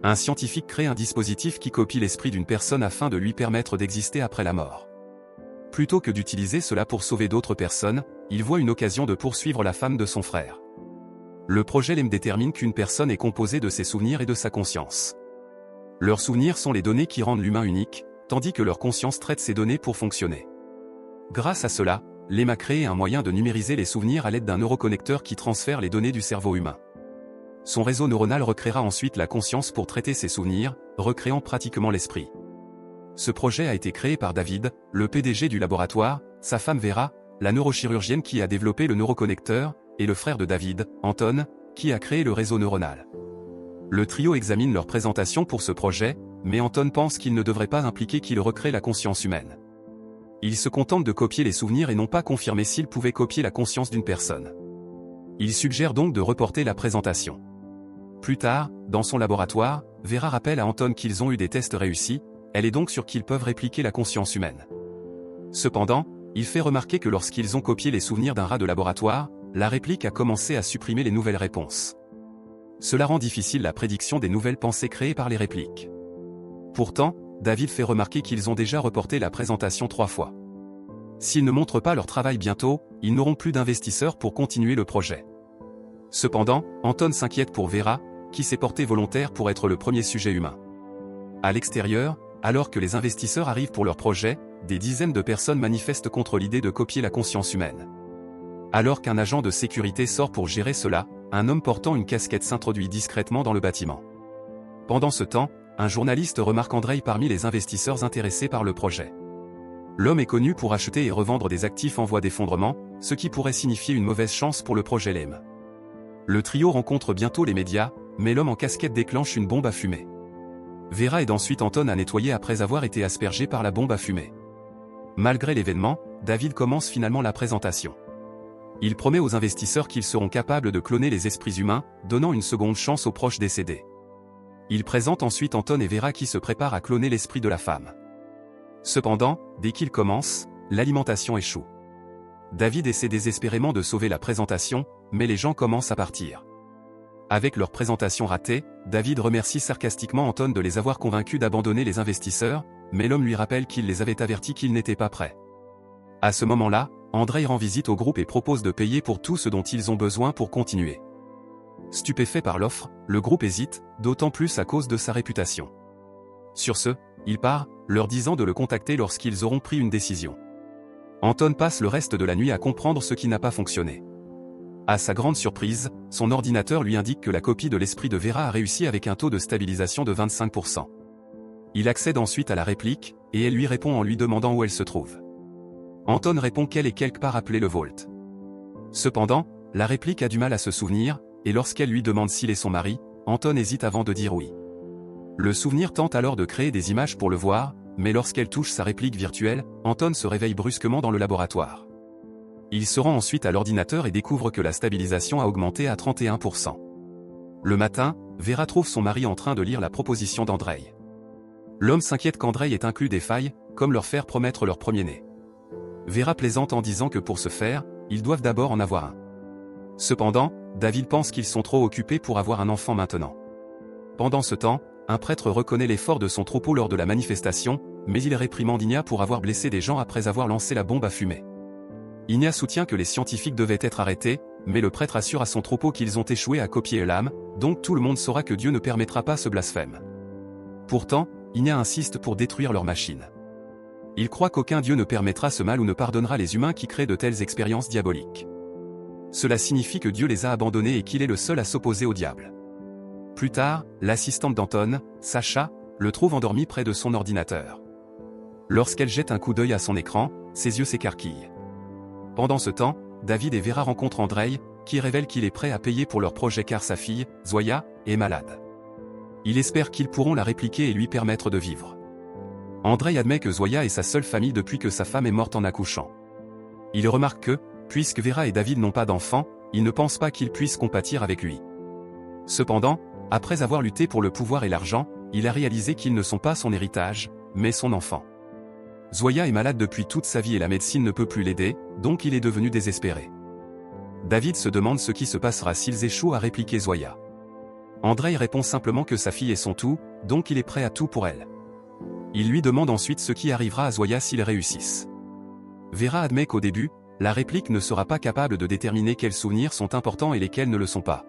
Un scientifique crée un dispositif qui copie l'esprit d'une personne afin de lui permettre d'exister après la mort. Plutôt que d'utiliser cela pour sauver d'autres personnes, il voit une occasion de poursuivre la femme de son frère. Le projet LEM détermine qu'une personne est composée de ses souvenirs et de sa conscience. Leurs souvenirs sont les données qui rendent l'humain unique, tandis que leur conscience traite ces données pour fonctionner. Grâce à cela, LEM a créé un moyen de numériser les souvenirs à l'aide d'un neuroconnecteur qui transfère les données du cerveau humain. Son réseau neuronal recréera ensuite la conscience pour traiter ses souvenirs, recréant pratiquement l'esprit. Ce projet a été créé par David, le PDG du laboratoire, sa femme Vera, la neurochirurgienne qui a développé le neuroconnecteur, et le frère de David, Anton, qui a créé le réseau neuronal. Le trio examine leur présentation pour ce projet, mais Anton pense qu'il ne devrait pas impliquer qu'il recrée la conscience humaine. Il se contente de copier les souvenirs et non pas confirmer s'il pouvait copier la conscience d'une personne. Il suggère donc de reporter la présentation. Plus tard, dans son laboratoire, Vera rappelle à Anton qu'ils ont eu des tests réussis, elle est donc sûre qu'ils peuvent répliquer la conscience humaine. Cependant, il fait remarquer que lorsqu'ils ont copié les souvenirs d'un rat de laboratoire, la réplique a commencé à supprimer les nouvelles réponses. Cela rend difficile la prédiction des nouvelles pensées créées par les répliques. Pourtant, David fait remarquer qu'ils ont déjà reporté la présentation 3 fois. S'ils ne montrent pas leur travail bientôt, ils n'auront plus d'investisseurs pour continuer le projet. Cependant, Anton s'inquiète pour Vera, qui s'est portée volontaire pour être le premier sujet humain. À l'extérieur, alors que les investisseurs arrivent pour leur projet, des dizaines de personnes manifestent contre l'idée de copier la conscience humaine. Alors qu'un agent de sécurité sort pour gérer cela, un homme portant une casquette s'introduit discrètement dans le bâtiment. Pendant ce temps, un journaliste remarque Andrei parmi les investisseurs intéressés par le projet. L'homme est connu pour acheter et revendre des actifs en voie d'effondrement, ce qui pourrait signifier une mauvaise chance pour le projet LEM. Le trio rencontre bientôt les médias, mais l'homme en casquette déclenche une bombe à fumée. Vera aide ensuite Anton à nettoyer après avoir été aspergé par la bombe à fumée. Malgré l'événement, David commence finalement la présentation. Il promet aux investisseurs qu'ils seront capables de cloner les esprits humains, donnant une seconde chance aux proches décédés. Il présente ensuite Anton et Vera qui se préparent à cloner l'esprit de la femme. Cependant, dès qu'il commence, l'alimentation échoue. David essaie désespérément de sauver la présentation, mais les gens commencent à partir. Avec leur présentation ratée, David remercie sarcastiquement Anton de les avoir convaincus d'abandonner les investisseurs, mais l'homme lui rappelle qu'il les avait avertis qu'ils n'étaient pas prêts. À ce moment-là, Andrei rend visite au groupe et propose de payer pour tout ce dont ils ont besoin pour continuer. Stupéfait par l'offre, le groupe hésite, d'autant plus à cause de sa réputation. Sur ce, il part, leur disant de le contacter lorsqu'ils auront pris une décision. Anton passe le reste de la nuit à comprendre ce qui n'a pas fonctionné. À sa grande surprise, son ordinateur lui indique que la copie de l'esprit de Vera a réussi avec un taux de stabilisation de 25%. Il accède ensuite à la réplique, et elle lui répond en lui demandant où elle se trouve. Anton répond qu'elle est quelque part appelée le Vault. Cependant, la réplique a du mal à se souvenir, et lorsqu'elle lui demande s'il est son mari, Anton hésite avant de dire oui. Le souvenir tente alors de créer des images pour le voir, mais lorsqu'elle touche sa réplique virtuelle, Anton se réveille brusquement dans le laboratoire. Il se rend ensuite à l'ordinateur et découvre que la stabilisation a augmenté à 31%. Le matin, Vera trouve son mari en train de lire la proposition d'Andrei. L'homme s'inquiète qu'Andrei ait inclus des failles, comme leur faire promettre leur premier-né. Vera plaisante en disant que pour ce faire, ils doivent d'abord en avoir un. Cependant, David pense qu'ils sont trop occupés pour avoir un enfant maintenant. Pendant ce temps, un prêtre reconnaît l'effort de son troupeau lors de la manifestation, mais il réprimande Inia pour avoir blessé des gens après avoir lancé la bombe à fumée. Inia soutient que les scientifiques devaient être arrêtés, mais le prêtre assure à son troupeau qu'ils ont échoué à copier l'âme, donc tout le monde saura que Dieu ne permettra pas ce blasphème. Pourtant, Inia insiste pour détruire leur machine. Il croit qu'aucun Dieu ne permettra ce mal ou ne pardonnera les humains qui créent de telles expériences diaboliques. Cela signifie que Dieu les a abandonnés et qu'il est le seul à s'opposer au diable. Plus tard, l'assistante d'Anton, Sacha, le trouve endormi près de son ordinateur. Lorsqu'elle jette un coup d'œil à son écran, ses yeux s'écarquillent. Pendant ce temps, David et Vera rencontrent Andrei, qui révèle qu'il est prêt à payer pour leur projet car sa fille, Zoya, est malade. Il espère qu'ils pourront la répliquer et lui permettre de vivre. Andrei admet que Zoya est sa seule famille depuis que sa femme est morte en accouchant. Il remarque que, puisque Vera et David n'ont pas d'enfants, il ne pense pas qu'ils puissent compatir avec lui. Cependant, après avoir lutté pour le pouvoir et l'argent, il a réalisé qu'ils ne sont pas son héritage, mais son enfant. Zoya est malade depuis toute sa vie et la médecine ne peut plus l'aider, donc il est devenu désespéré. David se demande ce qui se passera s'ils échouent à répliquer Zoya. Andrei répond simplement que sa fille est son tout, donc il est prêt à tout pour elle. Il lui demande ensuite ce qui arrivera à Zoya s'ils réussissent. Vera admet qu'au début, la réplique ne sera pas capable de déterminer quels souvenirs sont importants et lesquels ne le sont pas.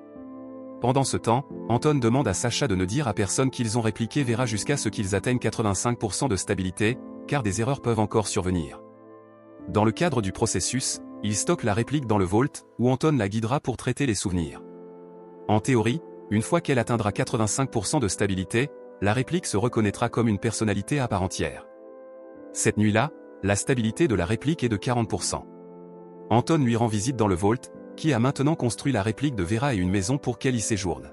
Pendant ce temps, Anton demande à Sacha de ne dire à personne qu'ils ont répliqué Vera jusqu'à ce qu'ils atteignent 85% de stabilité, car des erreurs peuvent encore survenir. Dans le cadre du processus, il stocke la réplique dans le Vault, où Anton la guidera pour traiter les souvenirs. En théorie, une fois qu'elle atteindra 85% de stabilité, la réplique se reconnaîtra comme une personnalité à part entière. Cette nuit-là, la stabilité de la réplique est de 40%. Anton lui rend visite dans le Vault, qui a maintenant construit la réplique de Vera et une maison pour qu'elle y séjourne.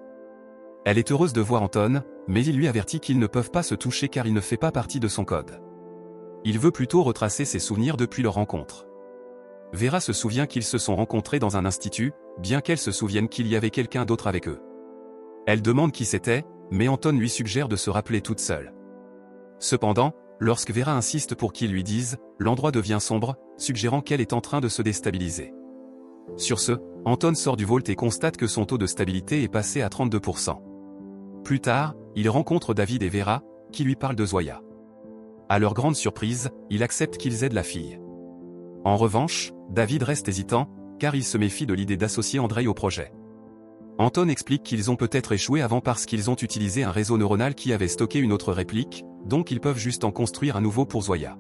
Elle est heureuse de voir Anton, mais il lui avertit qu'ils ne peuvent pas se toucher car il ne fait pas partie de son code. Il veut plutôt retracer ses souvenirs depuis leur rencontre. Vera se souvient qu'ils se sont rencontrés dans un institut, bien qu'elle se souvienne qu'il y avait quelqu'un d'autre avec eux. Elle demande qui c'était, mais Anton lui suggère de se rappeler toute seule. Cependant, lorsque Vera insiste pour qu'il lui dise, l'endroit devient sombre, suggérant qu'elle est en train de se déstabiliser. Sur ce, Anton sort du Vault et constate que son taux de stabilité est passé à 32%. Plus tard, il rencontre David et Vera, qui lui parlent de Zoya. À leur grande surprise, il accepte qu'ils aident la fille. En revanche, David reste hésitant, car il se méfie de l'idée d'associer Andrei au projet. Anton explique qu'ils ont peut-être échoué avant parce qu'ils ont utilisé un réseau neuronal qui avait stocké une autre réplique, donc ils peuvent juste en construire un nouveau pour Zoya.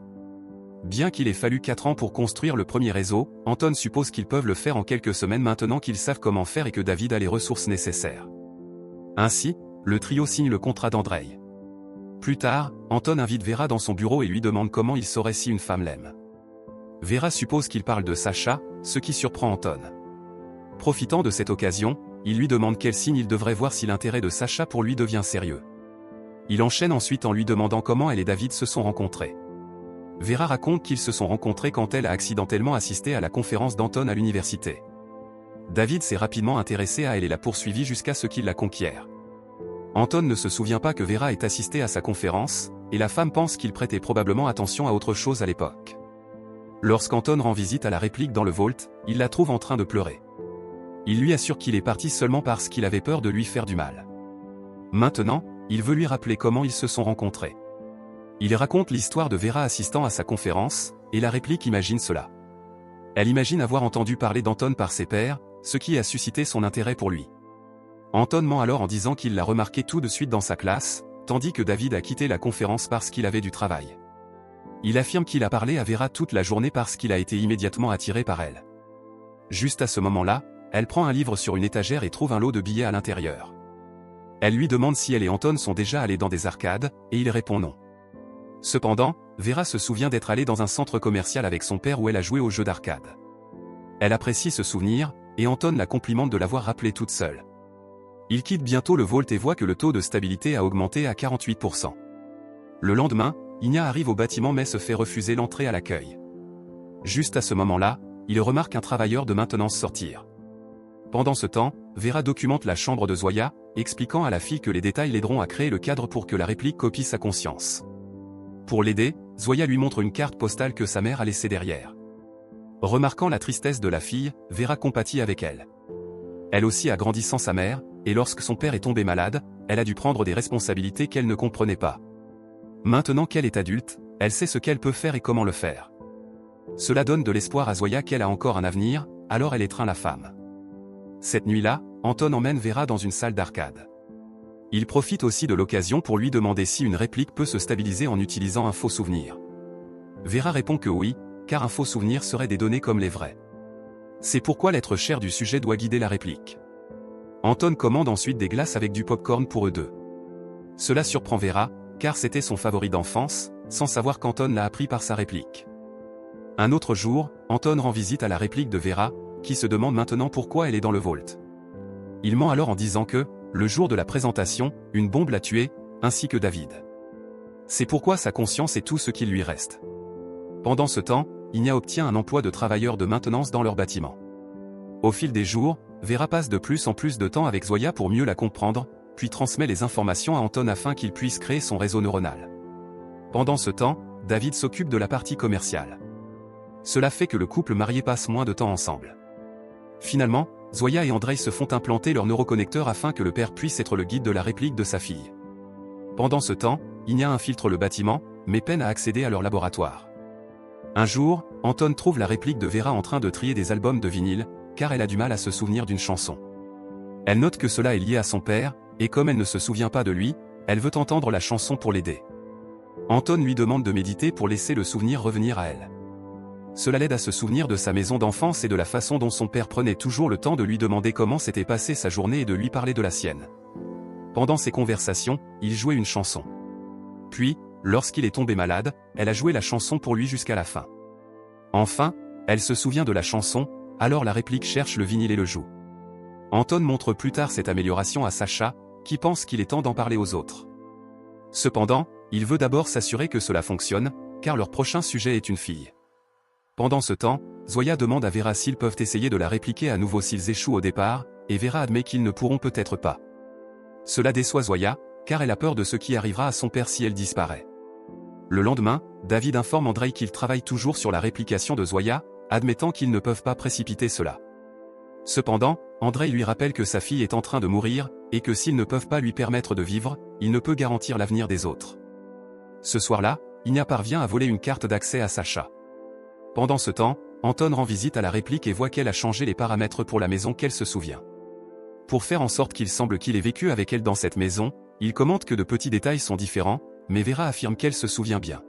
Bien qu'il ait fallu 4 ans pour construire le premier réseau, Anton suppose qu'ils peuvent le faire en quelques semaines maintenant qu'ils savent comment faire et que David a les ressources nécessaires. Ainsi, le trio signe le contrat d'Andrei. Plus tard, Anton invite Vera dans son bureau et lui demande comment il saurait si une femme l'aime. Vera suppose qu'il parle de Sacha, ce qui surprend Anton. Profitant de cette occasion, il lui demande quel signe il devrait voir si l'intérêt de Sacha pour lui devient sérieux. Il enchaîne ensuite en lui demandant comment elle et David se sont rencontrés. Vera raconte qu'ils se sont rencontrés quand elle a accidentellement assisté à la conférence d'Anton à l'université. David s'est rapidement intéressé à elle et l'a poursuivie jusqu'à ce qu'il la conquiert. Anton ne se souvient pas que Vera ait assisté à sa conférence, et la femme pense qu'il prêtait probablement attention à autre chose à l'époque. Lorsqu'Anton rend visite à la réplique dans le Vault, il la trouve en train de pleurer. Il lui assure qu'il est parti seulement parce qu'il avait peur de lui faire du mal. Maintenant, il veut lui rappeler comment ils se sont rencontrés. Il raconte l'histoire de Vera assistant à sa conférence, et la réplique imagine cela. Elle imagine avoir entendu parler d'Anton par ses pairs, ce qui a suscité son intérêt pour lui. Anton ment alors en disant qu'il l'a remarqué tout de suite dans sa classe, tandis que David a quitté la conférence parce qu'il avait du travail. Il affirme qu'il a parlé à Vera toute la journée parce qu'il a été immédiatement attiré par elle. Juste à ce moment-là, elle prend un livre sur une étagère et trouve un lot de billets à l'intérieur. Elle lui demande si elle et Anton sont déjà allés dans des arcades, et il répond non. Cependant, Vera se souvient d'être allée dans un centre commercial avec son père où elle a joué aux jeux d'arcade. Elle apprécie ce souvenir, et Anton la complimente de l'avoir rappelé toute seule. Il quitte bientôt le Vault et voit que le taux de stabilité a augmenté à 48%. Le lendemain, Igna arrive au bâtiment mais se fait refuser l'entrée à l'accueil. Juste à ce moment-là, il remarque un travailleur de maintenance sortir. Pendant ce temps, Vera documente la chambre de Zoya, expliquant à la fille que les détails l'aideront à créer le cadre pour que la réplique copie sa conscience. Pour l'aider, Zoya lui montre une carte postale que sa mère a laissée derrière. Remarquant la tristesse de la fille, Vera compatit avec elle. Elle aussi a grandi sans sa mère, et lorsque son père est tombé malade, elle a dû prendre des responsabilités qu'elle ne comprenait pas. Maintenant qu'elle est adulte, elle sait ce qu'elle peut faire et comment le faire. Cela donne de l'espoir à Zoya qu'elle a encore un avenir, alors elle étreint la femme. Cette nuit-là, Anton emmène Vera dans une salle d'arcade. Il profite aussi de l'occasion pour lui demander si une réplique peut se stabiliser en utilisant un faux souvenir. Vera répond que oui, car un faux souvenir serait des données comme les vrais. C'est pourquoi l'être cher du sujet doit guider la réplique. Anton commande ensuite des glaces avec du popcorn pour eux deux. Cela surprend Vera, car c'était son favori d'enfance, sans savoir qu'Anton l'a appris par sa réplique. Un autre jour, Anton rend visite à la réplique de Vera, qui se demande maintenant pourquoi elle est dans le Vault. Il ment alors en disant que, le jour de la présentation, une bombe l'a tué, ainsi que David. C'est pourquoi sa conscience est tout ce qu'il lui reste. Pendant ce temps, Igna obtient un emploi de travailleur de maintenance dans leur bâtiment. Au fil des jours, Vera passe de plus en plus de temps avec Zoya pour mieux la comprendre, puis transmet les informations à Anton afin qu'il puisse créer son réseau neuronal. Pendant ce temps, David s'occupe de la partie commerciale. Cela fait que le couple marié passe moins de temps ensemble. Finalement, Zoya et Andrei se font implanter leur neuroconnecteur afin que le père puisse être le guide de la réplique de sa fille. Pendant ce temps, Inia infiltre le bâtiment, mais peine à accéder à leur laboratoire. Un jour, Anton trouve la réplique de Vera en train de trier des albums de vinyle, car elle a du mal à se souvenir d'une chanson. Elle note que cela est lié à son père, et comme elle ne se souvient pas de lui, elle veut entendre la chanson pour l'aider. Anton lui demande de méditer pour laisser le souvenir revenir à elle. Cela l'aide à se souvenir de sa maison d'enfance et de la façon dont son père prenait toujours le temps de lui demander comment s'était passée sa journée et de lui parler de la sienne. Pendant ces conversations, il jouait une chanson. Puis, lorsqu'il est tombé malade, elle a joué la chanson pour lui jusqu'à la fin. Enfin, elle se souvient de la chanson, alors la réplique cherche le vinyle et le joue. Anton montre plus tard cette amélioration à Sacha, qui pense qu'il est temps d'en parler aux autres. Cependant, il veut d'abord s'assurer que cela fonctionne, car leur prochain sujet est une fille. Pendant ce temps, Zoya demande à Vera s'ils peuvent essayer de la répliquer à nouveau s'ils échouent au départ, et Vera admet qu'ils ne pourront peut-être pas. Cela déçoit Zoya, car elle a peur de ce qui arrivera à son père si elle disparaît. Le lendemain, David informe Andrei qu'il travaille toujours sur la réplication de Zoya, admettant qu'ils ne peuvent pas précipiter cela. Cependant, Andrei lui rappelle que sa fille est en train de mourir, et que s'ils ne peuvent pas lui permettre de vivre, il ne peut garantir l'avenir des autres. Ce soir-là, Inia parvient à voler une carte d'accès à Sacha. Pendant ce temps, Anton rend visite à la réplique et voit qu'elle a changé les paramètres pour la maison qu'elle se souvient. Pour faire en sorte qu'il semble qu'il ait vécu avec elle dans cette maison, il commente que de petits détails sont différents, mais Vera affirme qu'elle se souvient bien.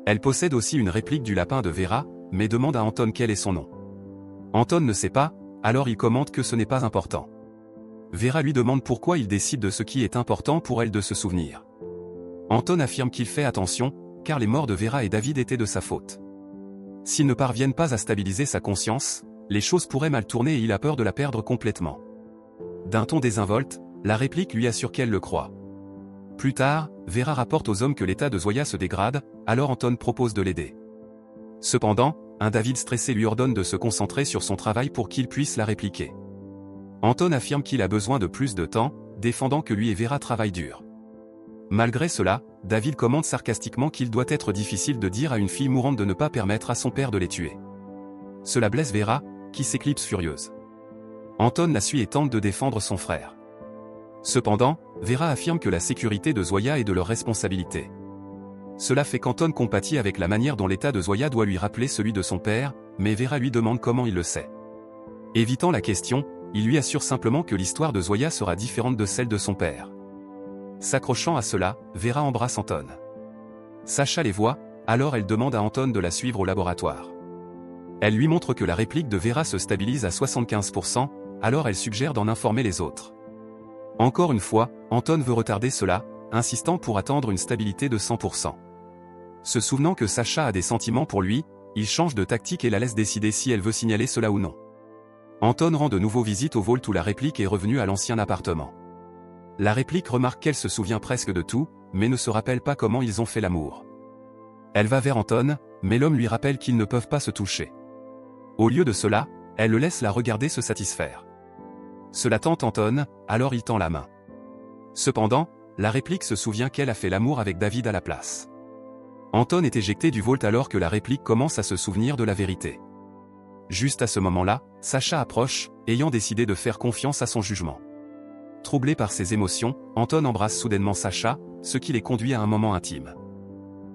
Elle possède aussi une réplique du lapin de Vera, mais demande à Anton quel est son nom. Anton ne sait pas, alors il commente que ce n'est pas important. Vera lui demande pourquoi il décide de ce qui est important pour elle de se souvenir. Anton affirme qu'il fait attention, car les morts de Vera et David étaient de sa faute. S'ils ne parviennent pas à stabiliser sa conscience, les choses pourraient mal tourner et il a peur de la perdre complètement. D'un ton désinvolte, la réplique lui assure qu'elle le croit. Plus tard, Vera rapporte aux hommes que l'état de Zoya se dégrade, alors Anton propose de l'aider. Cependant, un David stressé lui ordonne de se concentrer sur son travail pour qu'il puisse la répliquer. Anton affirme qu'il a besoin de plus de temps, défendant que lui et Vera travaillent dur. Malgré cela, David commente sarcastiquement qu'il doit être difficile de dire à une fille mourante de ne pas permettre à son père de les tuer. Cela blesse Vera, qui s'éclipse furieuse. Anton la suit et tente de défendre son frère. Cependant, Vera affirme que la sécurité de Zoya est de leur responsabilité. Cela fait qu'Anton compatit avec la manière dont l'état de Zoya doit lui rappeler celui de son père, mais Vera lui demande comment il le sait. Évitant la question, il lui assure simplement que l'histoire de Zoya sera différente de celle de son père. S'accrochant à cela, Vera embrasse Anton. Sacha les voit, alors elle demande à Anton de la suivre au laboratoire. Elle lui montre que la réplique de Vera se stabilise à 75%, alors elle suggère d'en informer les autres. Encore une fois, Anton veut retarder cela, insistant pour attendre une stabilité de 100%. Se souvenant que Sacha a des sentiments pour lui, il change de tactique et la laisse décider si elle veut signaler cela ou non. Anton rend de nouveau visite au vault où la réplique est revenue à l'ancien appartement. La réplique remarque qu'elle se souvient presque de tout, mais ne se rappelle pas comment ils ont fait l'amour. Elle va vers Anton, mais l'homme lui rappelle qu'ils ne peuvent pas se toucher. Au lieu de cela, elle le laisse la regarder se satisfaire. Cela tente Anton, alors il tend la main. Cependant, la réplique se souvient qu'elle a fait l'amour avec David à la place. Anton est éjecté du vault alors que la réplique commence à se souvenir de la vérité. Juste à ce moment-là, Sacha approche, ayant décidé de faire confiance à son jugement. Troublé par ses émotions, Anton embrasse soudainement Sacha, ce qui les conduit à un moment intime.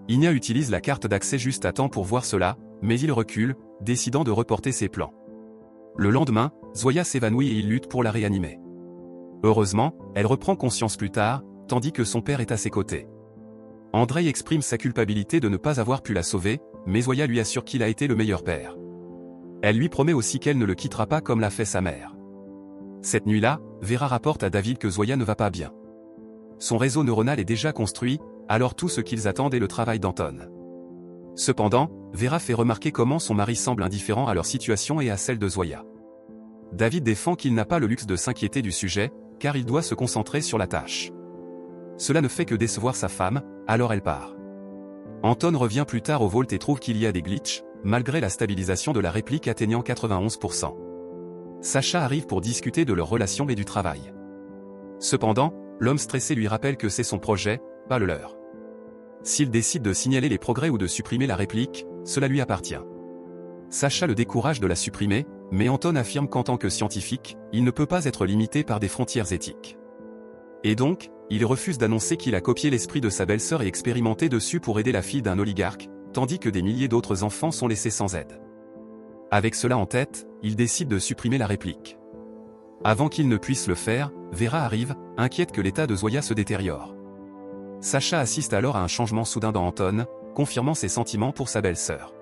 Inia utilise la carte d'accès juste à temps pour voir cela, mais il recule, décidant de reporter ses plans. Le lendemain, Zoya s'évanouit et il lutte pour la réanimer. Heureusement, elle reprend conscience plus tard, tandis que son père est à ses côtés. Andrei exprime sa culpabilité de ne pas avoir pu la sauver, mais Zoya lui assure qu'il a été le meilleur père. Elle lui promet aussi qu'elle ne le quittera pas comme l'a fait sa mère. Cette nuit-là, Vera rapporte à David que Zoya ne va pas bien. Son réseau neuronal est déjà construit, alors tout ce qu'ils attendent est le travail d'Anton. Cependant, Vera fait remarquer comment son mari semble indifférent à leur situation et à celle de Zoya. David défend qu'il n'a pas le luxe de s'inquiéter du sujet, car il doit se concentrer sur la tâche. Cela ne fait que décevoir sa femme, alors elle part. Anton revient plus tard au vault et trouve qu'il y a des glitches, malgré la stabilisation de la réplique atteignant 91%. Sacha arrive pour discuter de leur relation et du travail. Cependant, l'homme stressé lui rappelle que c'est son projet, pas le leur. S'il décide de signaler les progrès ou de supprimer la réplique, cela lui appartient. Sacha le décourage de la supprimer, mais Anton affirme qu'en tant que scientifique, il ne peut pas être limité par des frontières éthiques. Et donc, il refuse d'annoncer qu'il a copié l'esprit de sa belle-sœur et expérimenté dessus pour aider la fille d'un oligarque, tandis que des milliers d'autres enfants sont laissés sans aide. Avec cela en tête, il décide de supprimer la réplique. Avant qu'il ne puisse le faire, Vera arrive, inquiète que l'état de Zoya se détériore. Sacha assiste alors à un changement soudain dans Anton, confirmant ses sentiments pour sa belle-sœur.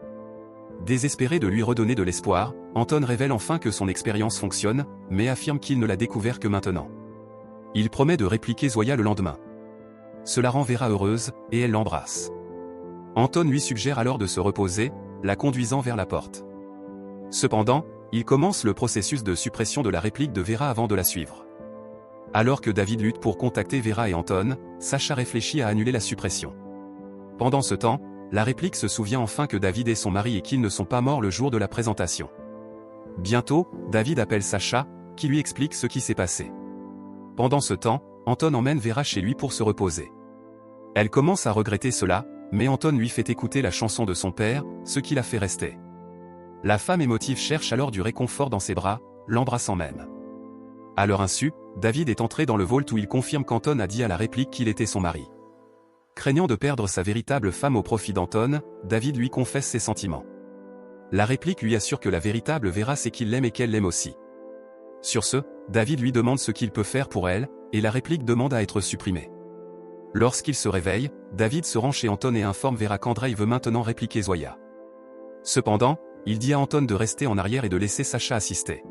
Désespéré de lui redonner de l'espoir, Anton révèle enfin que son expérience fonctionne, mais affirme qu'il ne l'a découvert que maintenant. Il promet de répliquer Zoya le lendemain. Cela rend Vera heureuse, et elle l'embrasse. Anton lui suggère alors de se reposer, la conduisant vers la porte. Cependant, il commence le processus de suppression de la réplique de Vera avant de la suivre. Alors que David lutte pour contacter Vera et Anton, Sacha réfléchit à annuler la suppression. Pendant ce temps, la réplique se souvient enfin que David est son mari et qu'ils ne sont pas morts le jour de la présentation. Bientôt, David appelle Sacha, qui lui explique ce qui s'est passé. Pendant ce temps, Anton emmène Vera chez lui pour se reposer. Elle commence à regretter cela, mais Anton lui fait écouter la chanson de son père, ce qui la fait rester. La femme émotive cherche alors du réconfort dans ses bras, l'embrassant même. À leur insu, David est entré dans le vault où il confirme qu'Anton a dit à la réplique qu'il était son mari. Craignant de perdre sa véritable femme au profit d'Anton, David lui confesse ses sentiments. La réplique lui assure que la véritable Vera sait qu'il l'aime et qu'elle l'aime aussi. Sur ce, David lui demande ce qu'il peut faire pour elle, et la réplique demande à être supprimée. Lorsqu'il se réveille, David se rend chez Anton et informe Vera qu'Andrei veut maintenant répliquer Zoya. Cependant, il dit à Anton de rester en arrière et de laisser Sacha assister.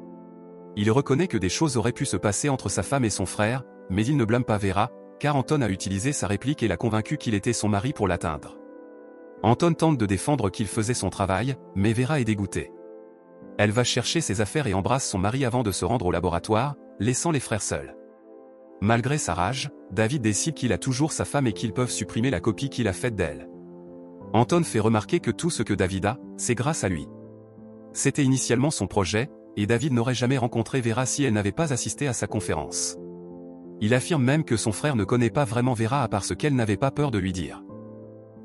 Il reconnaît que des choses auraient pu se passer entre sa femme et son frère, mais il ne blâme pas Vera, car Anton a utilisé sa réplique et l'a convaincu qu'il était son mari pour l'atteindre. Anton tente de défendre qu'il faisait son travail, mais Vera est dégoûtée. Elle va chercher ses affaires et embrasse son mari avant de se rendre au laboratoire, laissant les frères seuls. Malgré sa rage, David décide qu'il a toujours sa femme et qu'ils peuvent supprimer la copie qu'il a faite d'elle. Anton fait remarquer que tout ce que David a, c'est grâce à lui. C'était initialement son projet, et David n'aurait jamais rencontré Vera si elle n'avait pas assisté à sa conférence. Il affirme même que son frère ne connaît pas vraiment Vera à part ce qu'elle n'avait pas peur de lui dire.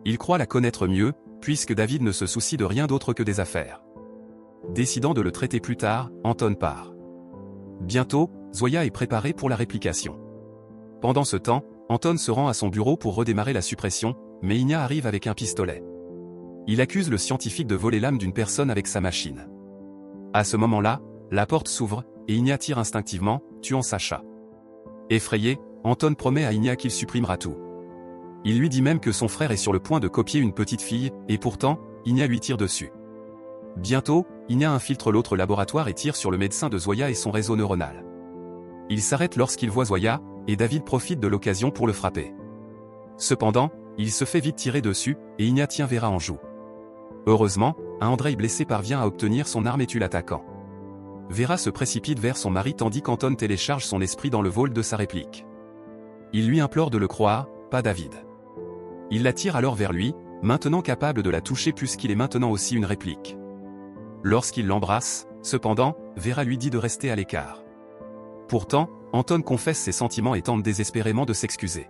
Il croit la connaître mieux, puisque David ne se soucie de rien d'autre que des affaires. Décidant de le traiter plus tard, Anton part. Bientôt, Zoya est préparée pour la réplication. Pendant ce temps, Anton se rend à son bureau pour redémarrer la suppression, mais Igna arrive avec un pistolet. Il accuse le scientifique de voler l'âme d'une personne avec sa machine. À ce moment-là, la porte s'ouvre, et Igna tire instinctivement, tuant Sacha. Effrayé, Anton promet à Igna qu'il supprimera tout. Il lui dit même que son frère est sur le point de copier une petite fille, et pourtant, Igna lui tire dessus. Bientôt, Igna infiltre l'autre laboratoire et tire sur le médecin de Zoya et son réseau neuronal. Il s'arrête lorsqu'il voit Zoya, et David profite de l'occasion pour le frapper. Cependant, il se fait vite tirer dessus, et Igna tient Vera en joue. Heureusement, un Andrei blessé parvient à obtenir son arme et tue l'attaquant. Vera se précipite vers son mari tandis qu'Anton télécharge son esprit dans le vault de sa réplique. Il lui implore de le croire, pas David. Il l'attire alors vers lui, maintenant capable de la toucher puisqu'il est maintenant aussi une réplique. Lorsqu'il l'embrasse, cependant, Vera lui dit de rester à l'écart. Pourtant, Anton confesse ses sentiments et tente désespérément de s'excuser.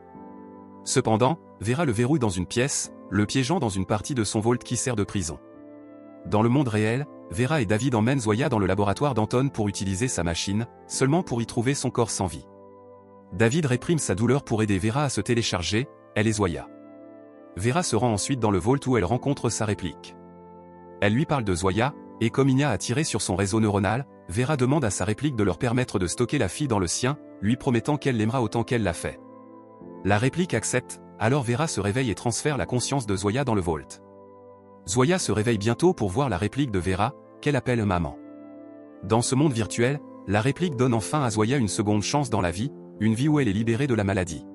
Cependant, Vera le verrouille dans une pièce, le piégeant dans une partie de son vault qui sert de prison. Dans le monde réel, Vera et David emmènent Zoya dans le laboratoire d'Anton pour utiliser sa machine, seulement pour y trouver son corps sans vie. David réprime sa douleur pour aider Vera à se télécharger, elle et Zoya. Vera se rend ensuite dans le vault où elle rencontre sa réplique. Elle lui parle de Zoya, et comme Igna a tiré sur son réseau neuronal, Vera demande à sa réplique de leur permettre de stocker la fille dans le sien, lui promettant qu'elle l'aimera autant qu'elle l'a fait. La réplique accepte, alors Vera se réveille et transfère la conscience de Zoya dans le vault. Zoya se réveille bientôt pour voir la réplique de Vera, qu'elle appelle maman. Dans ce monde virtuel, la réplique donne enfin à Zoya une seconde chance dans la vie, une vie où elle est libérée de la maladie.